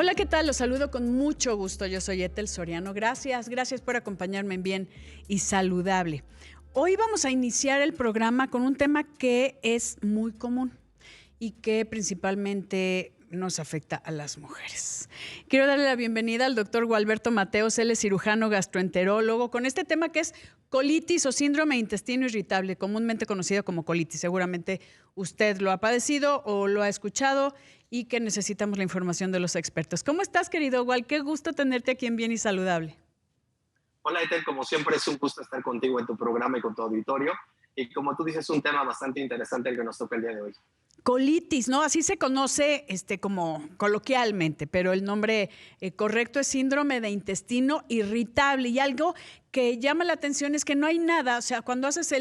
Hola, ¿qué tal? Los saludo con mucho gusto. Yo soy Ethel Soriano. Gracias por acompañarme en Bien y Saludable. Hoy vamos a iniciar el programa con un tema que es muy común y que principalmente nos afecta a las mujeres. Quiero darle la bienvenida al doctor Gualberto Mateos. Él es cirujano gastroenterólogo con este tema que es colitis o síndrome de intestino irritable, comúnmente conocido como colitis. Seguramente usted lo ha padecido o lo ha escuchado y que necesitamos la información de los expertos. ¿Cómo estás, querido Gual? Qué gusto tenerte aquí en Bien y Saludable. Hola, Ethel, como siempre es un gusto estar contigo en tu programa y con tu auditorio. Y como tú dices, un tema bastante interesante el que nos toca el día de hoy. Colitis, ¿no? Así se conoce como coloquialmente, pero el nombre correcto es síndrome de intestino irritable. Y algo que llama la atención es que no hay nada, o sea, cuando haces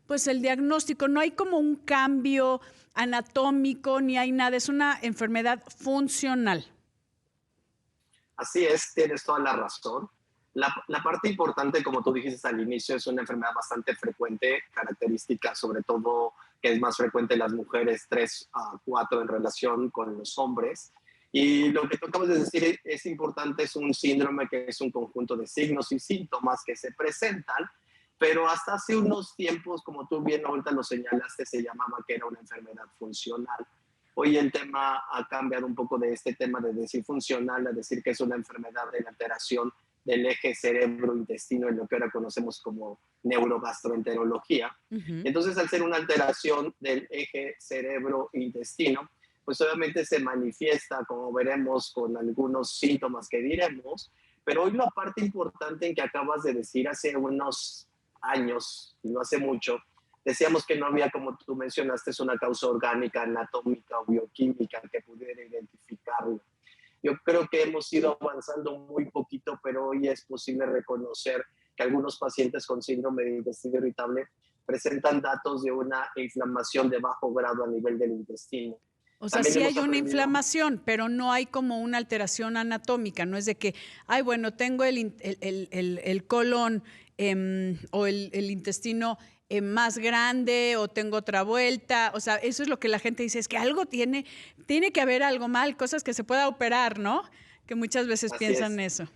pues el diagnóstico, no hay como un cambio anatómico, ni hay nada, es una enfermedad funcional. Así es, tienes toda la razón. La parte importante, como tú dijiste al inicio, es una enfermedad bastante frecuente, característica sobre todo que es más frecuente en las mujeres 3 a 4 en relación con los hombres. Y lo que tú acabas de decir es importante, es un síndrome que es un conjunto de signos y síntomas que se presentan, pero hasta hace unos tiempos, como tú bien ahorita lo señalaste, se llamaba que era una enfermedad funcional. Hoy el tema ha cambiado un poco de este tema de decir funcional a decir que es una enfermedad de la alteración del eje cerebro-intestino en lo que ahora conocemos como neurogastroenterología. Ujú. Entonces, al ser una alteración del eje cerebro-intestino, pues obviamente se manifiesta, como veremos, con algunos síntomas que diremos, pero hoy la parte importante en que acabas de decir hace unos años, y no hace mucho, decíamos que no había, como tú mencionaste, es una causa orgánica, anatómica o bioquímica que pudiera identificarlo. Yo creo que hemos ido avanzando muy poquito, pero hoy es posible reconocer que algunos pacientes con síndrome de intestino irritable presentan datos de una inflamación de bajo grado a nivel del intestino. O sea, También sí hemos hay una aprendido. inflamación, pero no hay como una alteración anatómica, no es de que, ay, bueno, tengo el colon o el intestino más grande o tengo otra vuelta, o sea, eso es lo que la gente dice, es que algo tiene que haber algo mal, cosas que se pueda operar, ¿no? Que muchas veces Así piensan es. eso.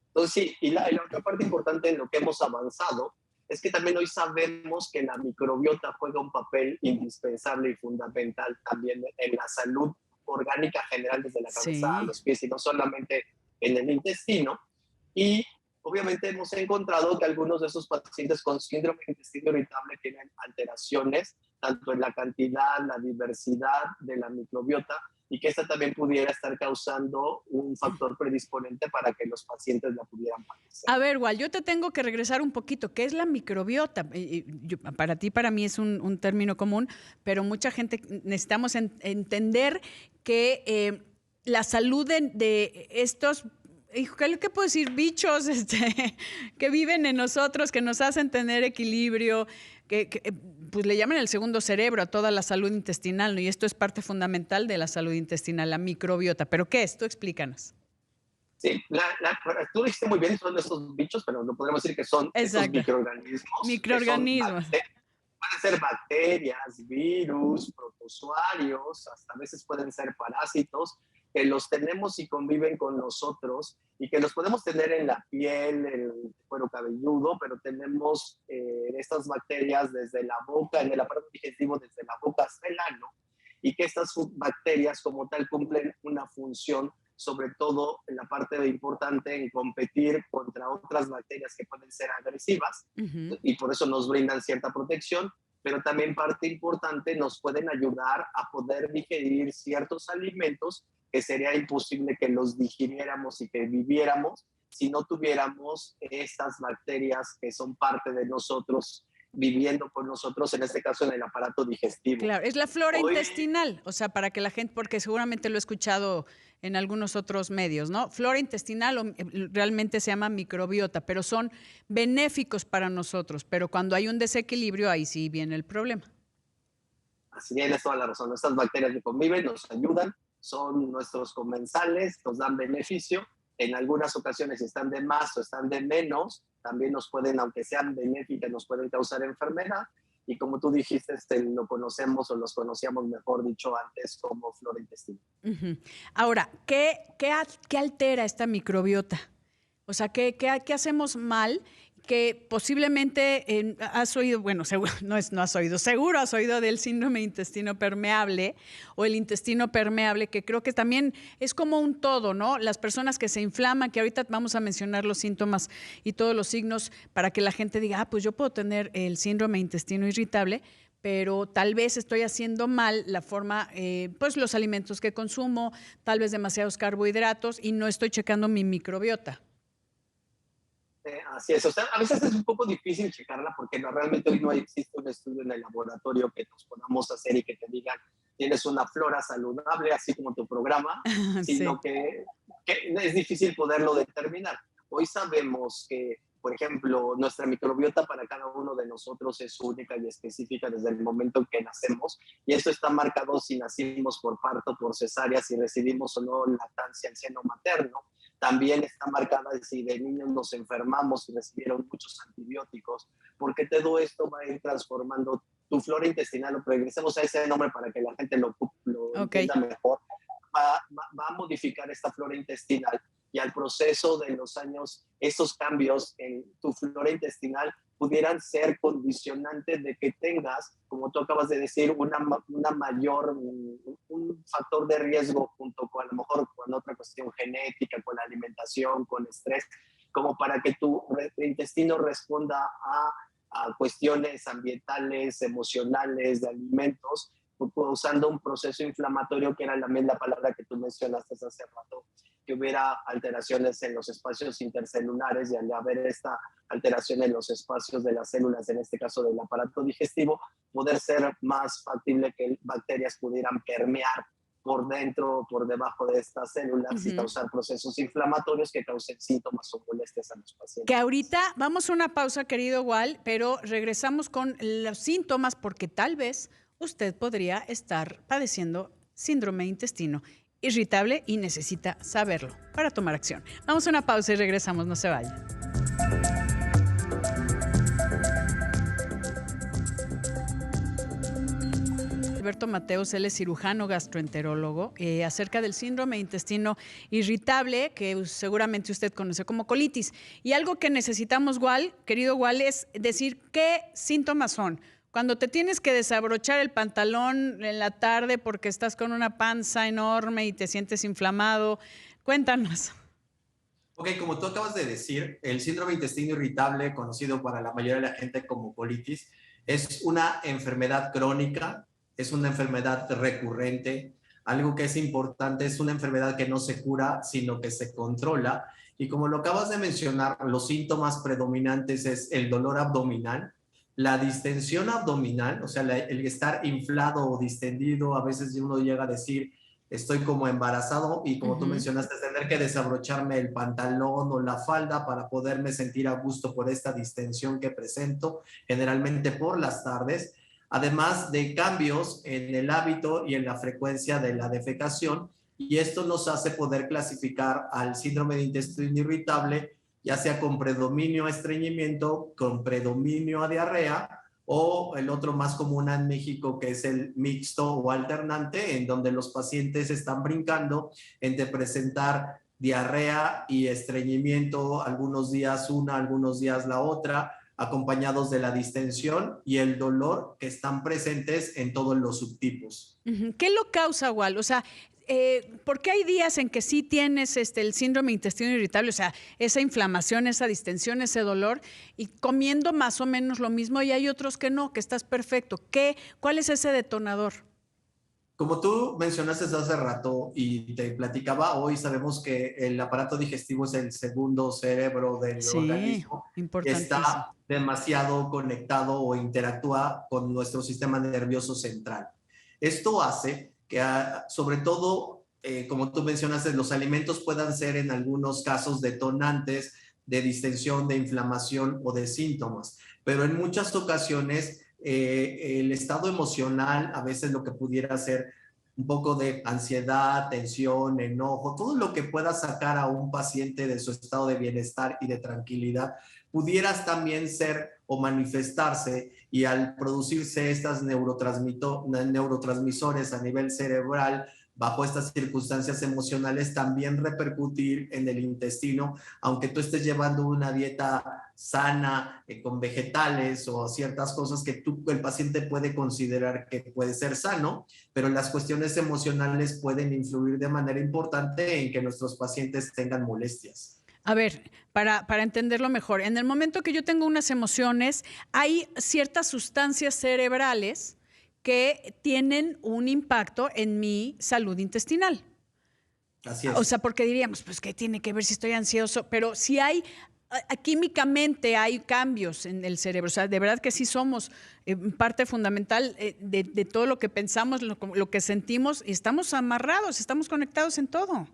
Entonces, sí, y la otra parte importante en lo que hemos avanzado es que también hoy sabemos que la microbiota juega un papel indispensable y fundamental también en la salud orgánica general desde la cabeza a Sí. los pies y no solamente en el intestino. Y obviamente hemos encontrado que algunos de esos pacientes con síndrome de intestino irritable tienen alteraciones tanto en la cantidad, la diversidad de la microbiota y que esta también pudiera estar causando un factor predisponente para que los pacientes la pudieran padecer. A ver, Wal, yo te tengo que regresar un poquito. ¿Qué es la microbiota? Para ti, para mí es un término común, pero mucha gente necesitamos entender que la salud de estos, ¿qué puedo decir? Bichos que viven en nosotros, que nos hacen tener equilibrio, pues le llaman el segundo cerebro a toda la salud intestinal, ¿no? Y esto es parte fundamental de la salud intestinal, la microbiota. ¿Pero qué es? Tú explícanos. Sí, tú dijiste muy bien, son estos bichos, pero no podemos decir que son estos Exacto. microorganismos, que son Microorganismos. pueden ser bacterias, virus, protozoarios, hasta a veces pueden ser parásitos, que los tenemos y conviven con nosotros y que los podemos tener en la piel, en el cuero cabelludo, pero tenemos estas bacterias desde la boca, en el aparato digestivo, desde la boca hasta el ano, y que estas bacterias como tal cumplen una función sobre todo en la parte de importante en competir contra otras bacterias que pueden ser agresivas Ujú. y por eso nos brindan cierta protección, pero también parte importante nos pueden ayudar a poder digerir ciertos alimentos que sería imposible que los digiriéramos y que viviéramos si no tuviéramos estas bacterias que son parte de nosotros viviendo con nosotros, en este caso en el aparato digestivo. Claro, es la flora Hoy intestinal, o sea, para que la gente, porque seguramente lo he escuchado en algunos otros medios, ¿no? Flora intestinal realmente se llama microbiota, pero son benéficos para nosotros, pero cuando hay un desequilibrio, ahí sí viene el problema. así tienes toda la razón. Estas bacterias que conviven nos ayudan, son nuestros comensales, nos dan beneficio. En algunas ocasiones, si están de más o están de menos, también nos pueden, aunque sean benéficas, nos pueden causar enfermedad. Y como tú dijiste, lo conocemos o los conocíamos, mejor dicho, antes como flora intestinal. Ujú. Ahora, ¿qué altera esta microbiota? O sea, ¿qué hacemos mal? Que posiblemente has oído, bueno, seguro, no has oído, seguro has oído del síndrome de intestino permeable o el intestino permeable, que creo que también es como un todo, ¿no? Las personas que se inflaman, que ahorita vamos a mencionar los síntomas y todos los signos para que la gente diga, pues yo puedo tener el síndrome de intestino irritable, pero tal vez estoy haciendo mal la forma, pues los alimentos que consumo, tal vez demasiados carbohidratos y no estoy checando mi microbiota. Así es, o sea, a veces es un poco difícil checarla porque realmente hoy no existe un estudio en el laboratorio que nos podamos hacer y que te digan tienes una flora saludable, así como tu programa, Sí. sino que es difícil poderlo determinar. Hoy sabemos que, por ejemplo, nuestra microbiota para cada uno de nosotros es única y específica desde el momento en que nacemos, y esto está marcado si nacimos por parto, por cesárea, si recibimos o no lactancia en seno materno. También está marcada si de niños nos enfermamos y recibieron muchos antibióticos, porque todo esto va a ir transformando tu flora intestinal. O regresemos a ese nombre para que la gente lo Ok. entienda mejor. Va a modificar esta flora intestinal, y al proceso de los años, esos cambios en tu flora intestinal pudieran ser condicionantes de que tengas, como tú acabas de decir, una mayor, un factor de riesgo junto con a lo mejor con otra cuestión genética, con la alimentación, con estrés, como para que tu intestino responda a cuestiones ambientales, emocionales, de alimentos, usando un proceso inflamatorio que era también la palabra que tú mencionaste hace rato, que hubiera alteraciones en los espacios intercelulares, y al haber esta alteración en los espacios de las células, en este caso del aparato digestivo, poder ser más factible que bacterias pudieran permear por dentro o por debajo de estas células y causar procesos inflamatorios que causen síntomas o molestias a los Que pacientes. ahorita vamos a una pausa, querido Wal, pero regresamos con los síntomas porque tal vez usted podría estar padeciendo síndrome de intestino irritable y necesita saberlo para tomar acción. Vamos a una pausa y regresamos, no se vaya. Alberto Mateos, él es cirujano gastroenterólogo, acerca del síndrome de intestino irritable, que seguramente usted conoce como colitis. Y algo que necesitamos, Wal, querido Wal, es decir qué síntomas son. Cuando te tienes que desabrochar el pantalón en la tarde porque estás con una panza enorme y te sientes inflamado, cuéntanos. Ok, como tú acabas de decir, el síndrome de intestino irritable, conocido para la mayoría de la gente como colitis, es una enfermedad crónica, es una enfermedad recurrente. Algo que es importante, es una enfermedad que no se cura, sino que se controla. Y como lo acabas de mencionar, los síntomas predominantes es el dolor abdominal, la distensión abdominal, o sea, el estar inflado o distendido. A veces uno llega a decir, estoy como embarazado, y como tú mencionaste, tener que desabrocharme el pantalón o la falda para poderme sentir a gusto por esta distensión que presento generalmente por las tardes, además de cambios en el hábito y en la frecuencia de la defecación, y esto nos hace poder clasificar al síndrome de intestino irritable, ya sea con predominio a estreñimiento, con predominio a diarrea, o el otro más común en México, que es el mixto o alternante, en donde los pacientes están brincando entre presentar diarrea y estreñimiento, algunos días una, algunos días la otra, acompañados de la distensión y el dolor que están presentes en todos los subtipos. ¿Qué lo causa, Wal? O sea, ¿por qué hay días en que sí tienes el síndrome de intestino irritable? O sea, esa inflamación, esa distensión, ese dolor, y comiendo más o menos lo mismo, y hay otros que no, que estás perfecto. ¿Cuál es ese detonador? Como tú mencionaste hace rato y te platicaba, hoy sabemos que el aparato digestivo es el segundo cerebro del Sí, organismo. importantísimo. Está demasiado conectado o interactúa con nuestro sistema nervioso central. Esto hace que, sobre todo, como tú mencionaste, los alimentos puedan ser en algunos casos detonantes de distensión, de inflamación o de síntomas, pero en muchas ocasiones el estado emocional, a veces lo que pudiera ser un poco de ansiedad, tensión, enojo, todo lo que pueda sacar a un paciente de su estado de bienestar y de tranquilidad, pudieras también ser o manifestarse, y al producirse estas neurotransmisores a nivel cerebral bajo estas circunstancias emocionales también repercutir en el intestino, aunque tú estés llevando una dieta sana, con vegetales o ciertas cosas que el paciente puede considerar que puede ser sano, pero las cuestiones emocionales pueden influir de manera importante en que nuestros pacientes tengan molestias. A ver, para entenderlo mejor, en el momento que yo tengo unas emociones, hay ciertas sustancias cerebrales que tienen un impacto en mi salud intestinal. Así es. O sea, porque diríamos, pues, ¿qué tiene que ver si estoy ansioso? Pero si hay, químicamente hay cambios en el cerebro. O sea, de verdad que sí somos parte fundamental de todo lo que pensamos, lo que sentimos, y estamos amarrados, estamos conectados en todo.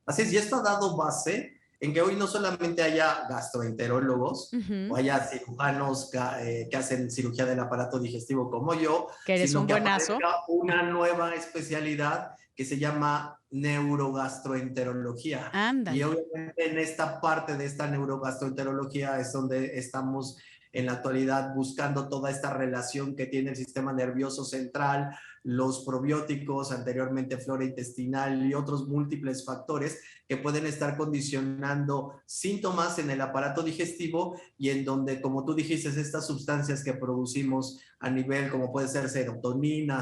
Así es, y esto ha dado base en que hoy no solamente haya gastroenterólogos o haya cirujanos que hacen cirugía del aparato digestivo como yo, que eres sino un que buenazo. aparezca una nueva especialidad que se llama neurogastroenterología. Ándale. Y obviamente en esta parte de esta neurogastroenterología es donde estamos en la actualidad buscando toda esta relación que tiene el sistema nervioso central, los probióticos, anteriormente flora intestinal y otros múltiples factores que pueden estar condicionando síntomas en el aparato digestivo y en donde, como tú dijiste, estas sustancias que producimos a nivel, como puede ser serotonina,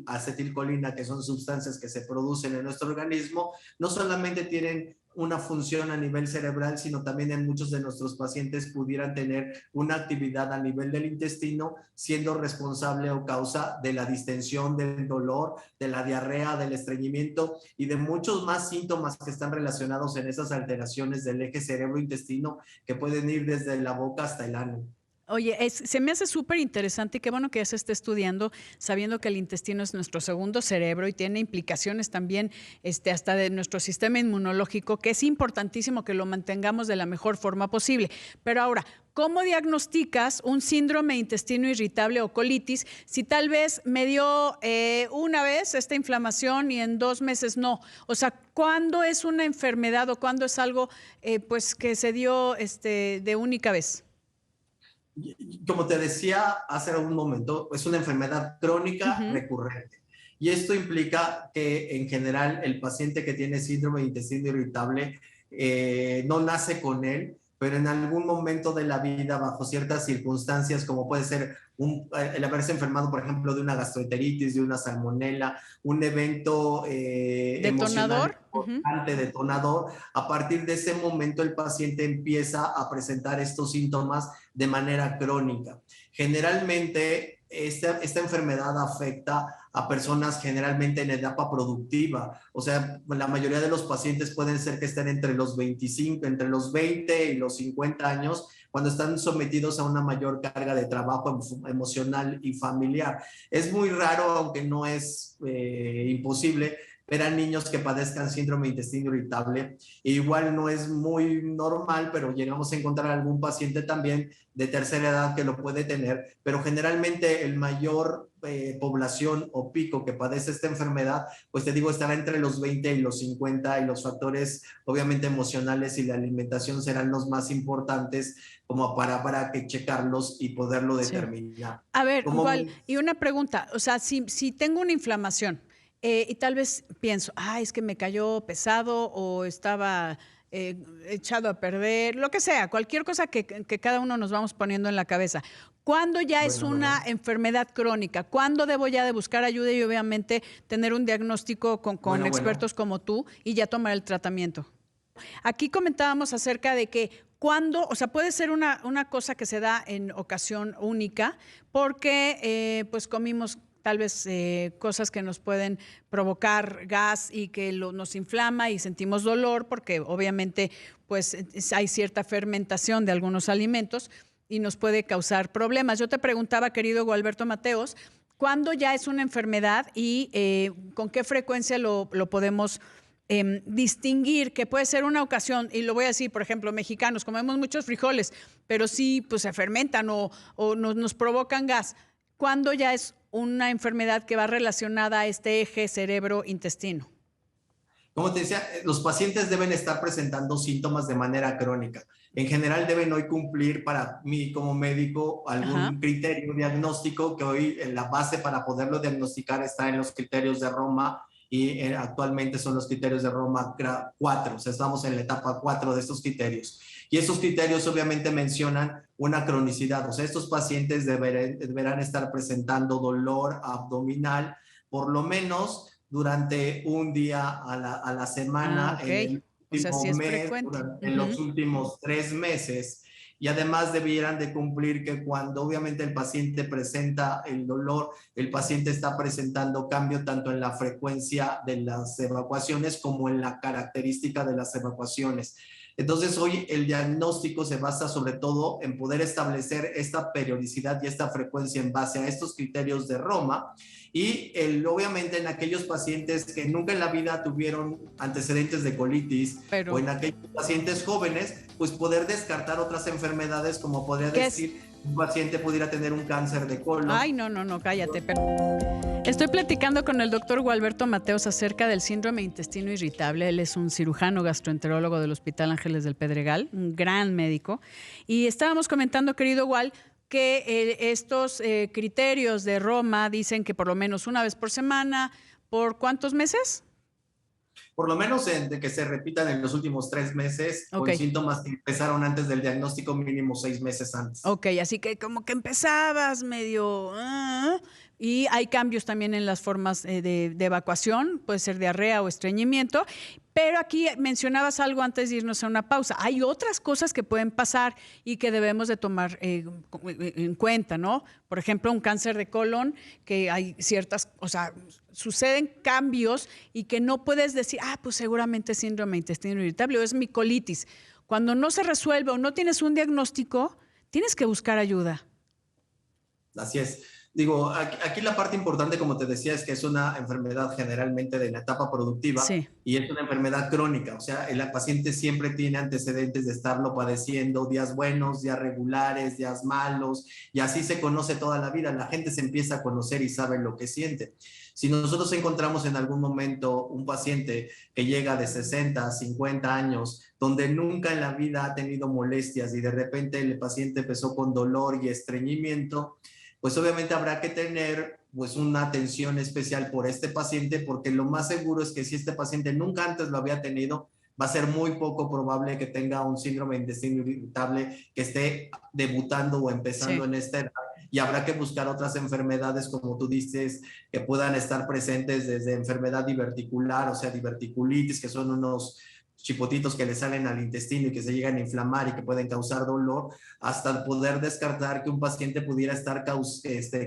acetilcolina, que son sustancias que se producen en nuestro organismo, no solamente tienen una función a nivel cerebral, sino también en muchos de nuestros pacientes pudieran tener una actividad a nivel del intestino, siendo responsable o causa de la distensión, del dolor, de la diarrea, del estreñimiento y de muchos más síntomas que están relacionados en esas alteraciones del eje cerebro-intestino que pueden ir desde la boca hasta el ano. Oye, se me hace súper interesante y qué bueno que ya se esté estudiando, sabiendo que el intestino es nuestro segundo cerebro y tiene implicaciones también hasta de nuestro sistema inmunológico, que es importantísimo que lo mantengamos de la mejor forma posible. Pero ahora, ¿cómo diagnosticas un síndrome de intestino irritable o colitis si tal vez me dio una vez esta inflamación y en 2 meses no? O sea, ¿cuándo es una enfermedad o cuándo es algo pues que se dio de única vez? Como te decía hace un momento, es una enfermedad crónica recurrente. Y esto implica que en general el paciente que tiene síndrome de intestino irritable no nace con él, pero en algún momento de la vida, bajo ciertas circunstancias, como puede ser el haberse enfermado, por ejemplo, de una gastroenteritis, de una salmonela, un evento emocional importante, detonador, a partir de ese momento el paciente empieza a presentar estos síntomas de manera crónica. Generalmente, esta enfermedad afecta a personas generalmente en etapa productiva. O sea, la mayoría de los pacientes pueden ser que estén entre los 20 y los 50 años, cuando están sometidos a una mayor carga de trabajo emocional y familiar. Es muy raro, aunque no es imposible, ver a niños que padezcan síndrome de intestino irritable. E igual no es muy normal, pero llegamos a encontrar algún paciente también de tercera edad que lo puede tener, pero generalmente el mayor población o pico que padece esta enfermedad, pues te digo, estará entre los 20 y los 50 y los factores obviamente emocionales y la alimentación serán los más importantes como para que checarlos y poderlo determinar. A ver, igual, y una pregunta, o sea, si tengo una inflamación, y tal vez pienso, es que me cayó pesado o estaba echado a perder, lo que sea, cualquier cosa que cada uno nos vamos poniendo en la cabeza. ¿Cuándo ya es una enfermedad crónica? ¿Cuándo debo ya de buscar ayuda y obviamente tener un diagnóstico con expertos como tú y ya tomar el tratamiento? Aquí comentábamos acerca de que cuando, o sea, puede ser una cosa que se da en ocasión única porque pues comimos tal vez cosas que nos pueden provocar gas y que nos inflama y sentimos dolor porque obviamente pues hay cierta fermentación de algunos alimentos y nos puede causar problemas. Yo te preguntaba, querido Gualberto Mateos, ¿cuándo ya es una enfermedad y con qué frecuencia lo podemos distinguir? Que puede ser una ocasión, y lo voy a decir, por ejemplo, mexicanos, comemos muchos frijoles, pero sí pues se fermentan o nos provocan gas. ¿Cuándo ya es una enfermedad que va relacionada a este eje cerebro-intestino? Como te decía, los pacientes deben estar presentando síntomas de manera crónica. En general deben hoy cumplir para mí como médico algún criterio diagnóstico que hoy en la base para poderlo diagnosticar está en los criterios de Roma y actualmente son los criterios de Roma 4, o sea, estamos en la etapa 4 de estos criterios. Y estos criterios obviamente mencionan una cronicidad, o sea, estos pacientes deberán estar presentando dolor abdominal por lo menos durante un día a la semana, Ok. en el último Sí es mes, frecuente. en los últimos 3 meses. Y además debieran de cumplir que cuando obviamente el paciente presenta el dolor, el paciente está presentando cambio tanto en la frecuencia de las evacuaciones como en la característica de las evacuaciones. Entonces hoy el diagnóstico se basa sobre todo en poder establecer esta periodicidad y esta frecuencia en base a estos criterios de Roma y obviamente en aquellos pacientes que nunca en la vida tuvieron antecedentes de colitis o en aquellos pacientes jóvenes, pues poder descartar otras enfermedades como podría decir un paciente pudiera tener un cáncer de colon. Ay, no, cállate. Pero estoy platicando con el doctor Gualberto Mateos acerca del síndrome de intestino irritable. Él es un cirujano gastroenterólogo del Hospital Ángeles del Pedregal, un gran médico. Y estábamos comentando, querido Gual, que estos criterios de Roma dicen que por lo menos una vez por semana, ¿por cuántos meses? Por lo menos de que se repitan en los últimos 3 meses, con síntomas que empezaron antes del diagnóstico, mínimo 6 meses antes. Ok, así que como que empezabas medio... y hay cambios también en las formas de evacuación, puede ser diarrea o estreñimiento, pero aquí mencionabas algo antes de irnos a una pausa. Hay otras cosas que pueden pasar y que debemos de tomar en cuenta, ¿no? Por ejemplo, un cáncer de colon, que hay ciertas, o sea, suceden cambios y que no puedes decir, pues seguramente es síndrome de intestino irritable o es mi colitis. Cuando no se resuelve o no tienes un diagnóstico, tienes que buscar ayuda. Así es. Digo, aquí la parte importante, como te decía, es que es una enfermedad generalmente de la etapa productiva y es una enfermedad crónica. O sea, el paciente siempre tiene antecedentes de estarlo padeciendo, días buenos, días regulares, días malos, y así se conoce toda la vida. La gente se empieza a conocer y sabe lo que siente. Si nosotros encontramos en algún momento un paciente que llega de 60, 50 años, donde nunca en la vida ha tenido molestias y de repente el paciente empezó con dolor y estreñimiento, pues obviamente habrá que tener pues una atención especial por este paciente, porque lo más seguro es que si este paciente nunca antes lo había tenido, va a ser muy poco probable que tenga un síndrome de intestino irritable que esté debutando o empezando en esta edad, y habrá que buscar otras enfermedades, como tú dices, que puedan estar presentes desde enfermedad diverticular, o sea, diverticulitis, que son unos chipotitos que le salen al intestino y que se llegan a inflamar y que pueden causar dolor, hasta poder descartar que un paciente pudiera estar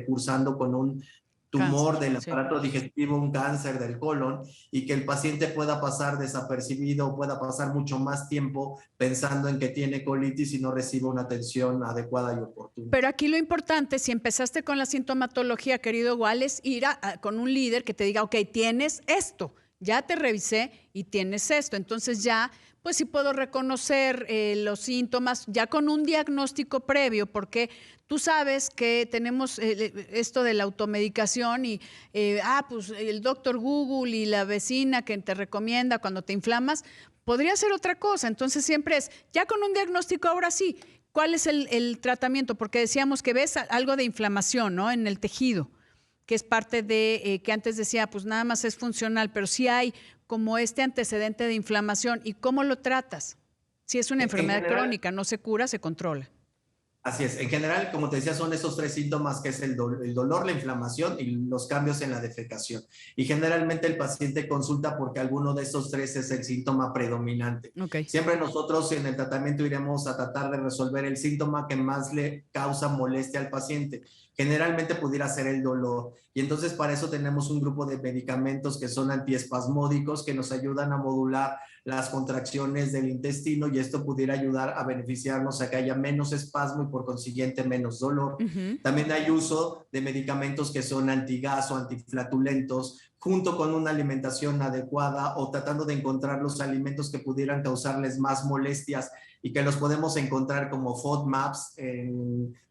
cursando con un tumor del aparato digestivo, un cáncer del colon, y que el paciente pueda pasar desapercibido, pueda pasar mucho más tiempo pensando en que tiene colitis y no recibe una atención adecuada y oportuna. Pero aquí lo importante, si empezaste con la sintomatología, querido Gual, es ir con un líder que te diga, ok, tienes esto, ya te revisé y tienes esto. Entonces ya, pues sí puedo reconocer los síntomas ya con un diagnóstico previo, porque tú sabes que tenemos esto de la automedicación y, pues el doctor Google y la vecina que te recomienda cuando te inflamas, podría ser otra cosa. Entonces siempre es, ya con un diagnóstico, ahora sí, ¿cuál es el tratamiento? Porque decíamos que ves algo de inflamación, ¿no? En el tejido, que es parte de, que antes decía, pues nada más es funcional, pero sí hay como este antecedente de inflamación. ¿Y cómo lo tratas? Si es una enfermedad crónica, no se cura, se controla. Así es. En general, como te decía, son esos 3 síntomas, que es el dolor, la inflamación y los cambios en la defecación. Y generalmente el paciente consulta porque alguno de estos 3 es el síntoma predominante. Siempre nosotros en el tratamiento iremos a tratar de resolver el síntoma que más le causa molestia al paciente. Generalmente pudiera ser el dolor. Y entonces para eso tenemos un grupo de medicamentos que son antiespasmódicos que nos ayudan a modular las contracciones del intestino, y esto pudiera ayudar a beneficiarnos a que haya menos espasmo y por consiguiente menos dolor. También hay uso de medicamentos que son antigas o antiflatulentos, junto con una alimentación adecuada o tratando de encontrar los alimentos que pudieran causarles más molestias y que los podemos encontrar como FODMAPs,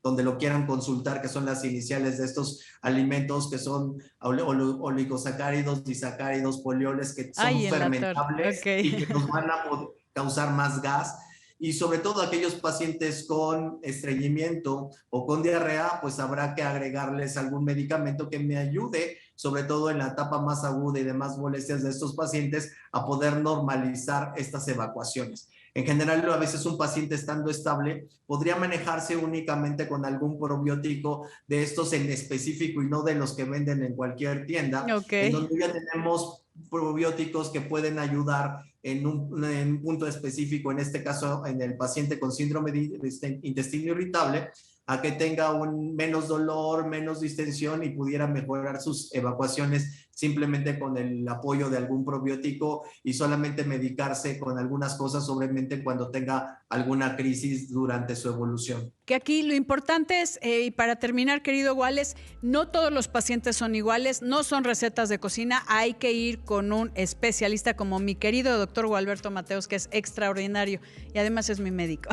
donde lo quieran consultar, que son las iniciales de estos alimentos que son oligosacáridos, disacáridos, polioles, que son fermentables y que nos van a causar más gas. Y sobre todo aquellos pacientes con estreñimiento o con diarrea, pues habrá que agregarles algún medicamento que me ayude sobre todo en la etapa más aguda y de más molestias de estos pacientes, a poder normalizar estas evacuaciones. En general, a veces un paciente estando estable podría manejarse únicamente con algún probiótico de estos en específico y no de los que venden en cualquier tienda, en donde ya tenemos probióticos que pueden ayudar en un punto específico, en este caso en el paciente con síndrome de intestino irritable, a que tenga menos dolor, menos distensión y pudiera mejorar sus evacuaciones simplemente con el apoyo de algún probiótico y solamente medicarse con algunas cosas, obviamente cuando tenga alguna crisis durante su evolución. Que aquí lo importante es, y para terminar, querido Wallace, no todos los pacientes son iguales, no son recetas de cocina, hay que ir con un especialista como mi querido doctor Gualberto Mateos, que es extraordinario y además es mi médico.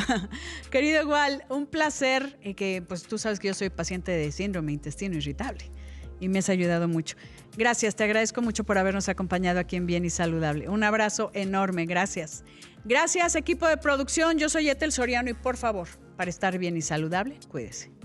Querido Gual, un placer, que pues tú sabes que yo soy paciente de síndrome de intestino irritable y me has ayudado mucho. Gracias, te agradezco mucho por habernos acompañado aquí en Bien y Saludable. Un abrazo enorme, gracias. Gracias, equipo de producción, yo soy Ethel Soriano y por favor, para estar bien y saludable, cuídese.